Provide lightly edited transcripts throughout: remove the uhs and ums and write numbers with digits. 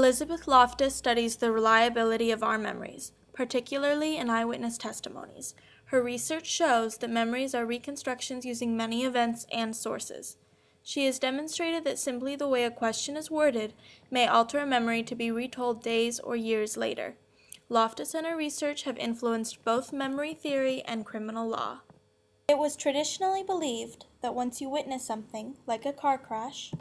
Elizabeth Loftus studies the reliability of our memories, particularly in eyewitness testimonies. Her research shows that memories are reconstructions using many events and sources. She has demonstrated that simply the way a question is worded may alter a memory to be retold days or years later. Loftus and her research have influenced both memory theory and criminal law. It was traditionally believed that once you witness something, like a car crash,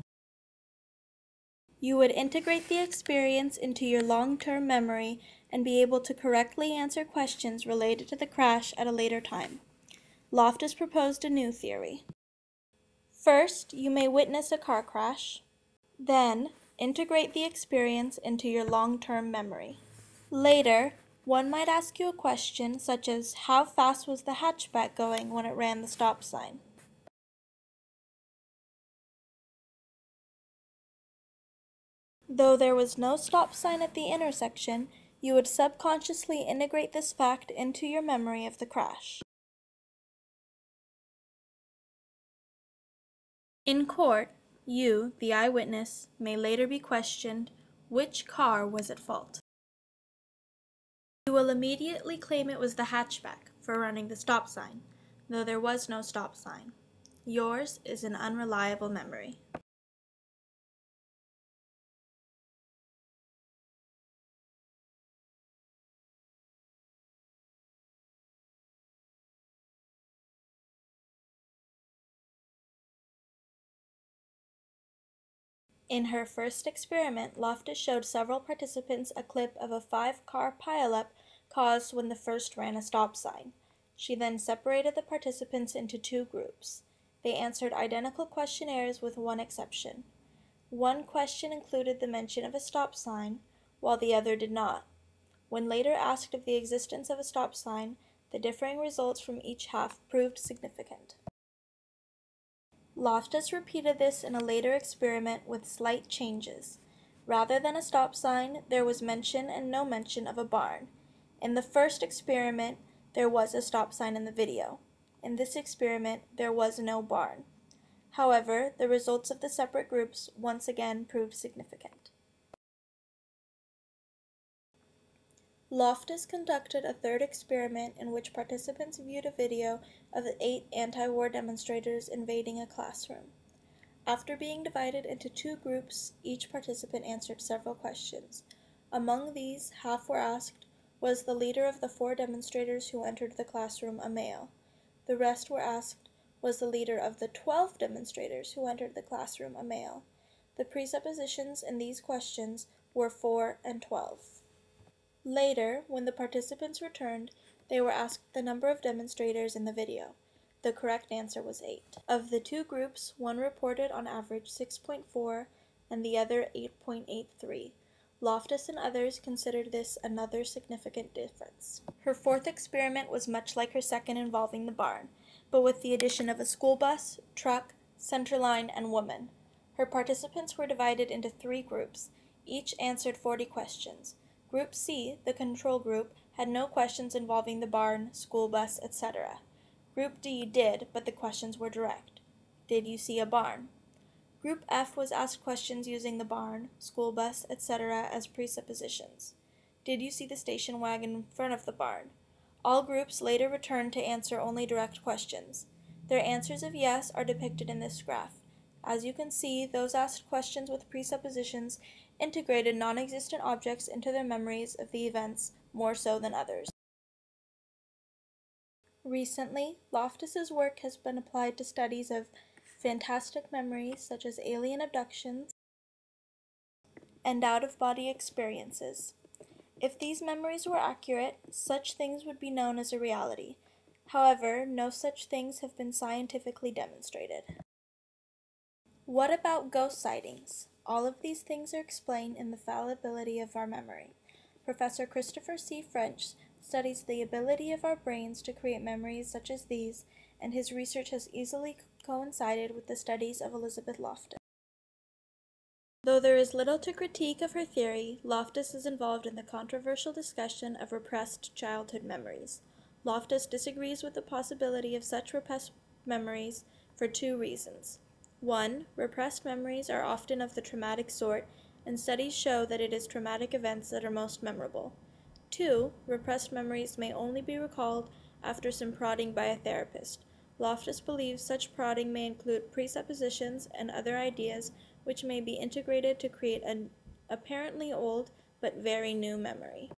you would integrate the experience into your long-term memory and be able to correctly answer questions related to the crash at a later time. Loftus proposed a new theory. First, you may witness a car crash, then integrate the experience into your long-term memory. Later, one might ask you a question such as, how fast was the hatchback going when it ran the stop sign? Though there was no stop sign at the intersection, you would subconsciously integrate this fact into your memory of the crash. In court, you, the eyewitness, may later be questioned, which car was at fault? You will immediately claim it was the hatchback for running the stop sign, though there was no stop sign. Yours is an unreliable memory. In her first experiment, Loftus showed several participants a clip of a 5-car pileup caused when the first ran a stop sign. She then separated the participants into 2 groups. They answered identical questionnaires with one exception. One question included the mention of a stop sign, while the other did not. When later asked of the existence of a stop sign, the differing results from each half proved significant. Loftus repeated this in a later experiment with slight changes. Rather than a stop sign, there was mention and no mention of a barn. In the first experiment, there was a stop sign in the video. In this experiment, there was no barn. However, the results of the separate groups once again proved significant. Loftus conducted a third experiment in which participants viewed a video of 8 anti-war demonstrators invading a classroom. After being divided into 2 groups, each participant answered several questions. Among these, half were asked, was the leader of the 4 demonstrators who entered the classroom a male? The rest were asked, was the leader of the 12 demonstrators who entered the classroom a male? The presuppositions in these questions were 4 and 12. Later, when the participants returned, they were asked the number of demonstrators in the video. The correct answer was 8. Of the 2 groups, one reported on average 6.4 and the other 8.83. Loftus and others considered this another significant difference. Her fourth experiment was much like her second involving the barn, but with the addition of a school bus, truck, centerline, and woman. Her participants were divided into 3 groups. Each answered 40 questions. Group C, the control group, had no questions involving the barn, school bus, etc. Group D did, but the questions were direct. Did you see a barn? Group F was asked questions using the barn, school bus, etc. as presuppositions. Did you see the station wagon in front of the barn? All groups later returned to answer only direct questions. Their answers of yes are depicted in this graph. As you can see, those asked questions with presuppositions integrated non-existent objects into their memories of the events more so than others. Recently, Loftus's work has been applied to studies of fantastic memories such as alien abductions and out-of-body experiences. If these memories were accurate, such things would be known as a reality. However, no such things have been scientifically demonstrated. What about ghost sightings? All of these things are explained in the fallibility of our memory. Professor Christopher C. French studies the ability of our brains to create memories such as these, and his research has easily coincided with the studies of Elizabeth Loftus. Though there is little to critique of her theory, Loftus is involved in the controversial discussion of repressed childhood memories. Loftus disagrees with the possibility of such repressed memories for 2 reasons. 1. Repressed memories are often of the traumatic sort, and studies show that it is traumatic events that are most memorable. 2. Repressed memories may only be recalled after some prodding by a therapist. Loftus believes such prodding may include presuppositions and other ideas which may be integrated to create an apparently old but very new memory.